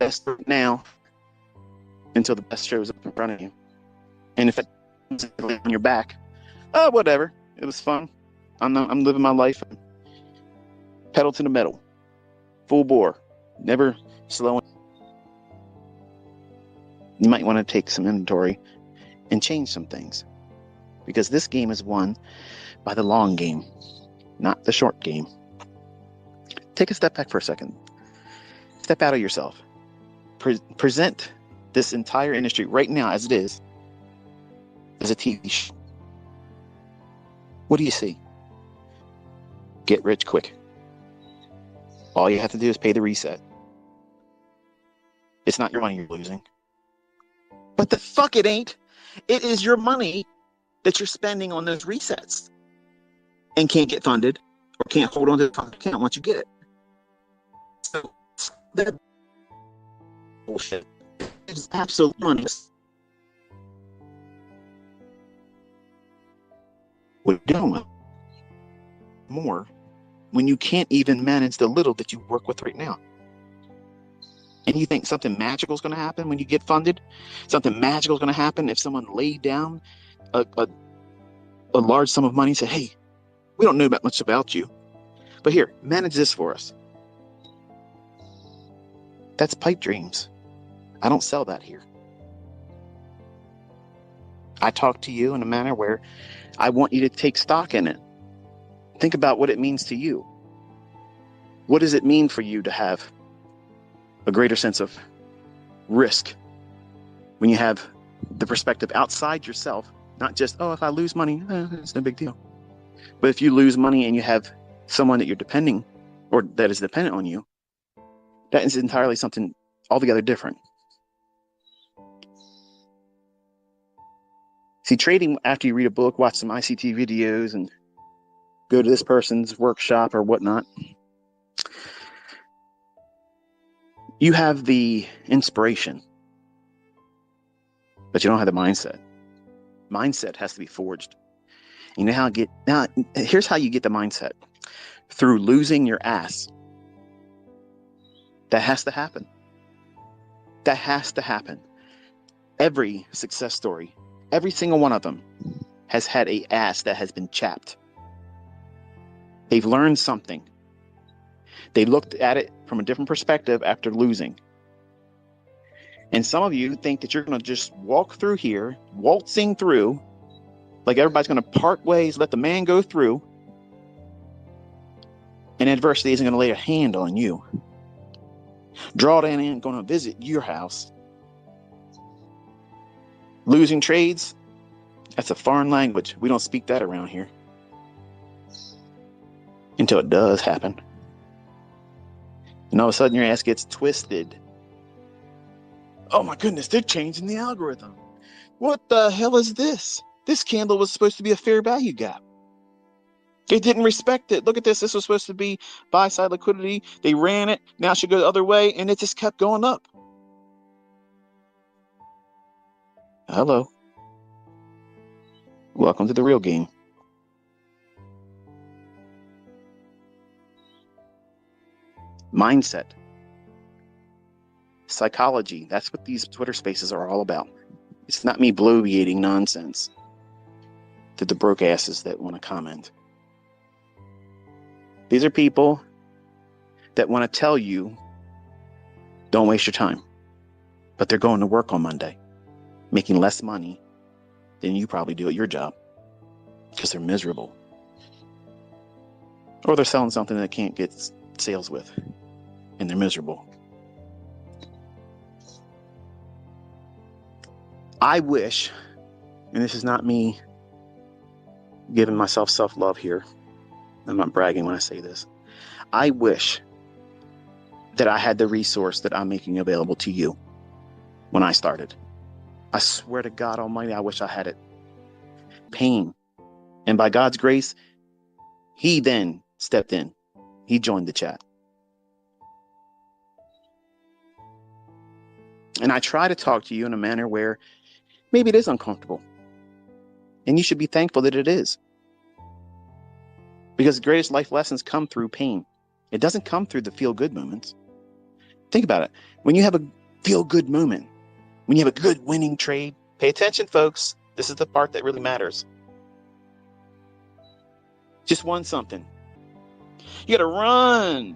best right now until the best shows up in front of you. And if it's on your back, oh, whatever. It was fun. I'm living my life. Pedal to the metal. Full bore. Never slowing. You might want to take some inventory and change some things. Because this game is won by the long game, not the short game. Take a step back for a second. Step out of yourself. Present this entire industry right now as it is as a TV show. What do you see? Get rich quick. All you have to do is pay the reset. It's not your money you're losing. But the fuck it ain't. It is your money that you're spending on those resets and can't get funded or can't hold on to the account once you get it. So that bullshit is absolutely honest. What you're doing more when you can't even manage the little that you work with right now. And you think something magical is going to happen when you get funded? Something magical is going to happen if someone laid down a large sum of money and said, hey, we don't know much about you, but here, manage this for us. That's pipe dreams. I don't sell that here. I talk to you in a manner where I want you to take stock in it. Think about what it means to you. What does it mean for you to have a greater sense of risk when you have the perspective outside yourself, not just, oh, if I lose money, it's no big deal. But if you lose money and you have someone that you're depending or that is dependent on you, that is entirely something altogether different. See, trading after you read a book, watch some ICT videos, and go to this person's workshop or whatnot, you have the inspiration, but you don't have the mindset. Mindset has to be forged. You know how here's how you get the mindset. Through losing your ass. That has to happen. That has to happen. Every success story, every single one of them has had a ass that has been chapped. They've learned something. They looked at it from a different perspective after losing. And some of you think that you're going to just walk through here, waltzing through, like everybody's going to part ways, let the man go through, and adversity isn't going to lay a hand on you. Drawdown ain't going to visit your house. Losing trades, that's a foreign language. We don't speak that around here. Until it does happen. And all of a sudden your ass gets twisted. Oh my goodness, they're changing the algorithm. What the hell is this? This candle was supposed to be a fair value gap. They didn't respect it. Look at this. This was supposed to be buy side liquidity. They ran it. Now it should go the other way. And it just kept going up. Hello. Welcome to the real game. Mindset. Psychology. That's what these Twitter spaces are all about. It's not me bloviating nonsense to the broke asses that want to comment. These are people that want to tell you, don't waste your time. But they're going to work on Monday, making less money than you probably do at your job because they're miserable. Or they're selling something that can't get sales with, and they're miserable. I wish, and this is not me giving myself self-love here. I'm not bragging when I say this. I wish that I had the resource that I'm making available to you when I started. I swear to God Almighty, I wish I had it. Pain. And by God's grace, he then stepped in. He joined the chat. And I try to talk to you in a manner where maybe it is uncomfortable. And you should be thankful that it is. Because the greatest life lessons come through pain. It doesn't come through the feel-good moments. Think about it. When you have a feel-good moment, when you have a good winning trade, pay attention, folks. This is the part that really matters. Just won something. You got to run.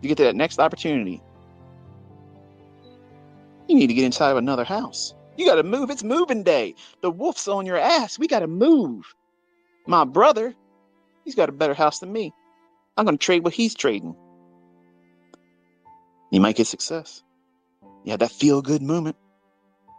You get to that next opportunity. You need to get inside of another house. You got to move. It's moving day. The wolf's on your ass. We got to move. My brother, he's got a better house than me. I'm going to trade what he's trading. You might get success. You have that feel-good moment.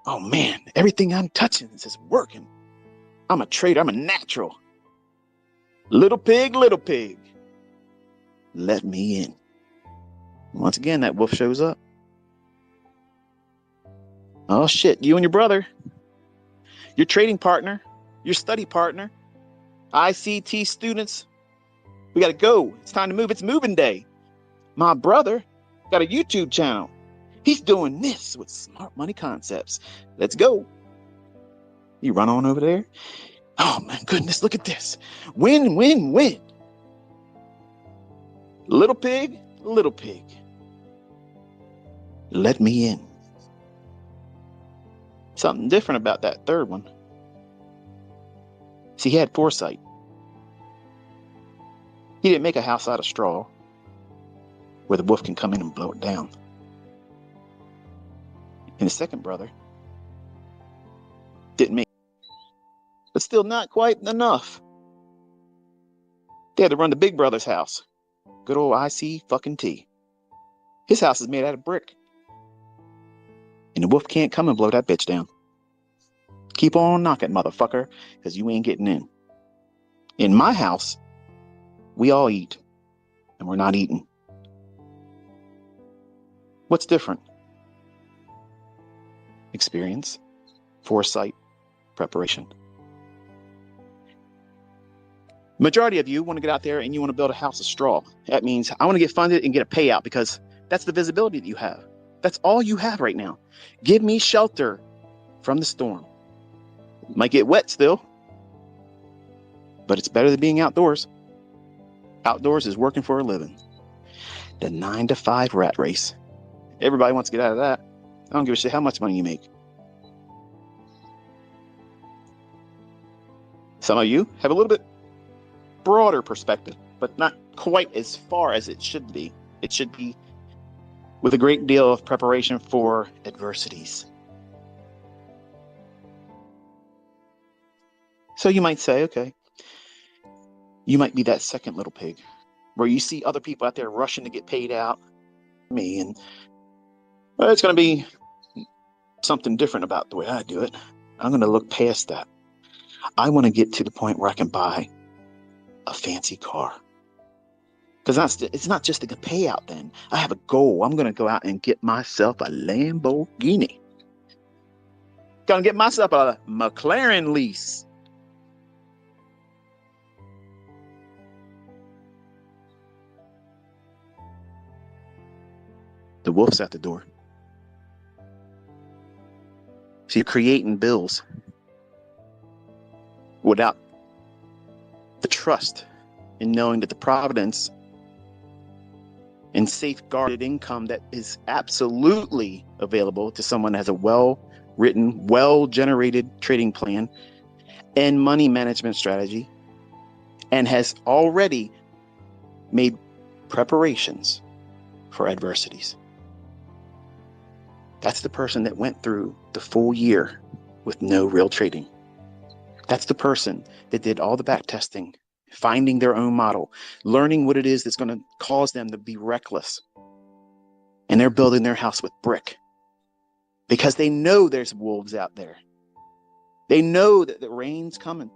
Oh, man, everything I'm touching is just working. I'm a trader. I'm a natural. Little pig, let me in. Once again, that wolf shows up. Oh, shit, you and your brother, your trading partner, your study partner, ICT students, we got to go. It's time to move. It's moving day. My brother got a YouTube channel. He's doing this with smart money concepts. Let's go. You run on over there. Oh, my goodness, look at this. Win, win, win. Little pig, let me in. Something different about that third one. See, he had foresight. He didn't make a house out of straw where the wolf can come in and blow it down. And the second brother didn't make it, but still not quite enough. They had to run the big brother's house. Good old IC fucking T. His house is made out of brick. And the wolf can't come and blow that bitch down. Keep on knocking, motherfucker, because you ain't getting in. In my house, we all eat, and we're not eating. What's different? Experience, foresight, preparation. Majority of you want to get out there and you want to build a house of straw. That means I want to get funded and get a payout because that's the visibility that you have. That's all you have right now. Give me shelter from the storm. Might get wet still, but it's better than being outdoors. Outdoors is working for a living. The 9-to-5 rat race. Everybody wants to get out of that. I don't give a shit how much money you make. Some of you have a little bit broader perspective, but not quite as far as it should be. It should be with a great deal of preparation for adversities. So you might say, okay, you might be that second little pig where you see other people out there rushing to get paid out. Me, and it's going to be something different about the way I do it. I'm going to look past that. I want to get to the point where I can buy a fancy car. Because it's not just a payout then. I have a goal. I'm going to go out and get myself a Lamborghini. Going to get myself a McLaren lease. The wolf's at the door. So you're creating bills without the trust in knowing that the providence and safeguarded income that is absolutely available to someone that has a well-written, well-generated trading plan and money management strategy and has already made preparations for adversities. That's the person that went through the full year with no real trading. That's the person that did all the back testing, finding their own model, learning what it is that's going to cause them to be reckless. And they're building their house with brick because they know there's wolves out there. They know that the rain's coming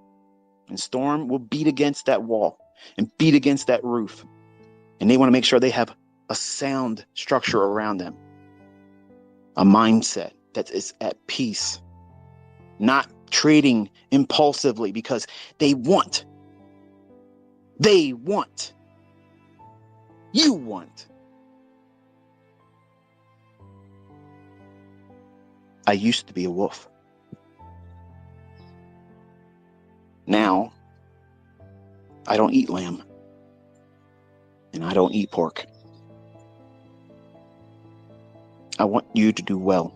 and storm will beat against that wall and beat against that roof. And they want to make sure they have a sound structure around them, a mindset that is at peace, not trading impulsively because they want. You want. I used to be a wolf. Now, I don't eat lamb. And I don't eat pork. I want you to do well.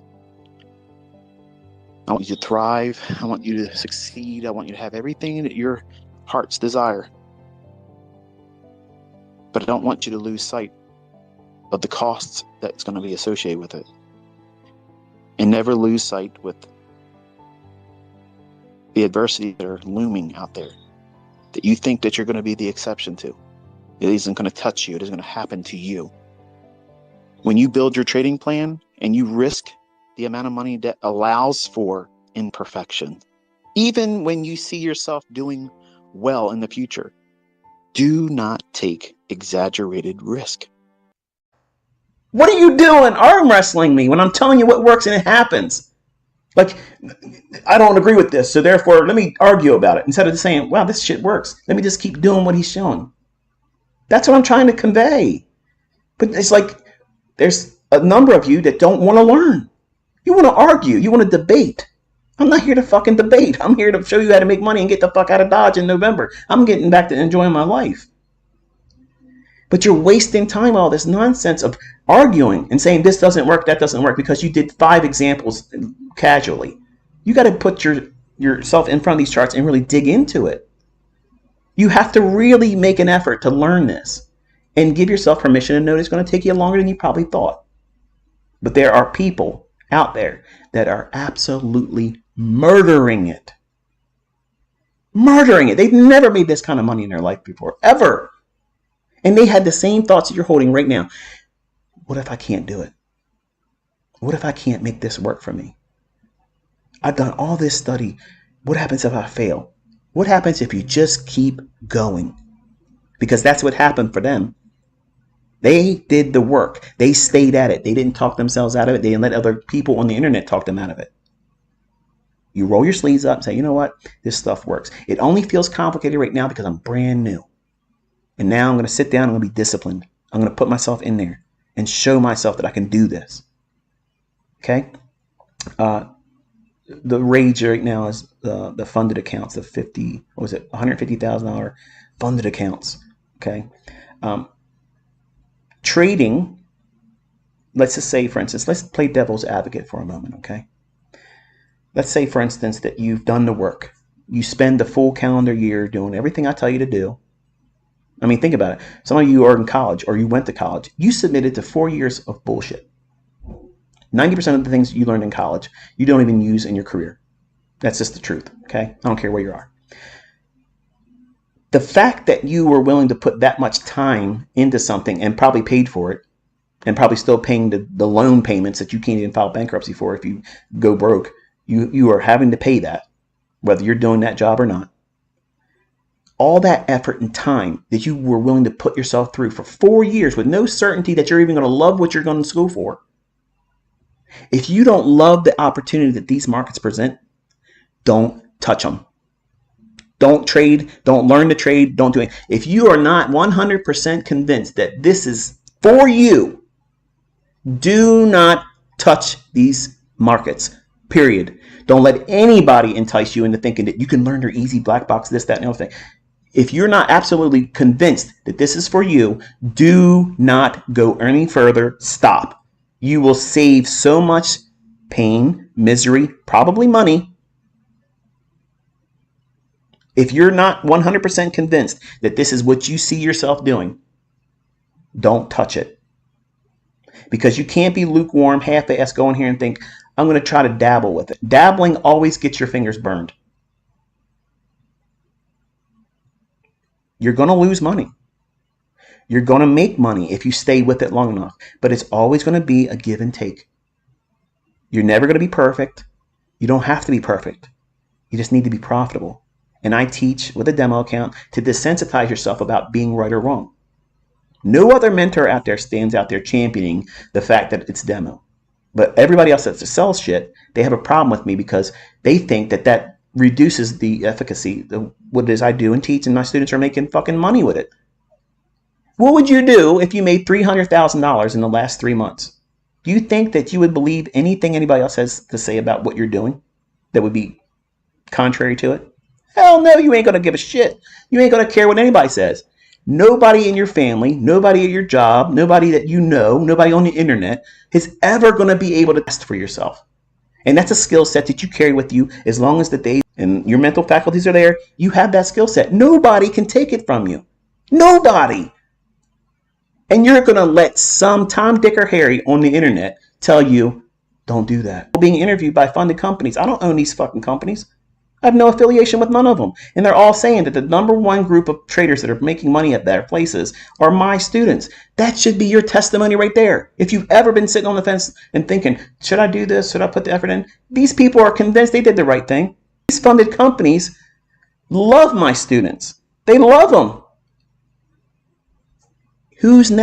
I want you to thrive. I want you to succeed. I want you to have everything that your heart's desire. But I don't want you to lose sight of the costs that's going to be associated with it. And never lose sight with the adversity that are looming out there, that you think that you're going to be the exception to. It isn't going to touch you. It isn't going to happen to you. When you build your trading plan and you risk the amount of money that allows for imperfection, even when you see yourself doing well in the future, do not take exaggerated risk. What are you doing arm wrestling me when I'm telling you what works and it happens? Like, I don't agree with this, so therefore let me argue about it. Instead of saying, wow, this shit works, let me just keep doing what he's showing. That's what I'm trying to convey. But it's like, there's a number of you that don't want to learn. You want to argue. You want to debate. I'm not here to fucking debate. I'm here to show you how to make money and get the fuck out of Dodge in November. I'm getting back to enjoying my life. But you're wasting time on all this nonsense of arguing and saying this doesn't work, that doesn't work, because you did 5 examples casually. You got to put yourself in front of these charts and really dig into it. You have to really make an effort to learn this and give yourself permission to know it's going to take you longer than you probably thought. But there are people out there that are absolutely murdering it. Murdering it. They've never made this kind of money in their life before, ever. And they had the same thoughts that you're holding right now. What if I can't do it? What if I can't make this work for me? I've done all this study. What happens if I fail? What happens if you just keep going? Because that's what happened for them. They did the work. They stayed at it. They didn't talk themselves out of it. They didn't let other people on the internet talk them out of it. You roll your sleeves up and say, you know what? This stuff works. It only feels complicated right now because I'm brand new. And now I'm going to sit down. I'm going to be disciplined. I'm going to put myself in there and show myself that I can do this. Okay? The rage right now is the funded accounts, the $150,000 funded accounts. Okay? Trading, let's just say, for instance, let's play devil's advocate for a moment, okay? Let's say, for instance, that you've done the work. You spend the full calendar year doing everything I tell you to do. I mean, think about it. Some of you are in college or you went to college. You submitted to 4 years of bullshit. 90% of the things you learned in college, you don't even use in your career. That's just the truth, okay? I don't care where you are. The fact that you were willing to put that much time into something and probably paid for it and probably still paying the loan payments that you can't even file bankruptcy for if you go broke, you are having to pay that, whether you're doing that job or not. All that effort and time that you were willing to put yourself through for 4 years with no certainty that you're even going to love what you're going to school for. If you don't love the opportunity that these markets present, don't touch them. Don't trade. Don't learn to trade. Don't do it. If you are not 100% convinced that this is for you, do not touch these markets, period. Don't let anybody entice you into thinking that you can learn their easy black box, this, that, and the other thing. If you're not absolutely convinced that this is for you, do not go any further. Stop. You will save so much pain, misery, probably money. If you're not 100% convinced that this is what you see yourself doing, don't touch it. Because you can't be lukewarm, half-assed, go in here and think, I'm going to try to dabble with it. Dabbling always gets your fingers burned. You're going to lose money. You're going to make money if you stay with it long enough. But it's always going to be a give and take. You're never going to be perfect. You don't have to be perfect. You just need to be profitable. And I teach with a demo account to desensitize yourself about being right or wrong. No other mentor out there stands out there championing the fact that it's demo. But everybody else that sells shit, they have a problem with me because they think that that reduces the efficacy of what it is I do and teach, and my students are making fucking money with it. What would you do if you made $300,000 in the last 3 months? Do you think that you would believe anything anybody else has to say about what you're doing that would be contrary to it? Hell no, you ain't going to give a shit. You ain't going to care what anybody says. Nobody in your family, nobody at your job, nobody that you know, nobody on the internet is ever going to be able to test for yourself. And that's a skill set that you carry with you as long as the day and your mental faculties are there. You have that skill set. Nobody can take it from you. Nobody. And you're going to let some Tom, Dick, or Harry on the internet tell you, don't do that. Being interviewed by funded companies. I don't own these fucking companies. I have no affiliation with none of them. And they're all saying that the number one group of traders that are making money at their places are my students. That should be your testimony right there. If you've ever been sitting on the fence and thinking, should I do this? Should I put the effort in? These people are convinced they did the right thing. These funded companies love my students. They love them. Who's next?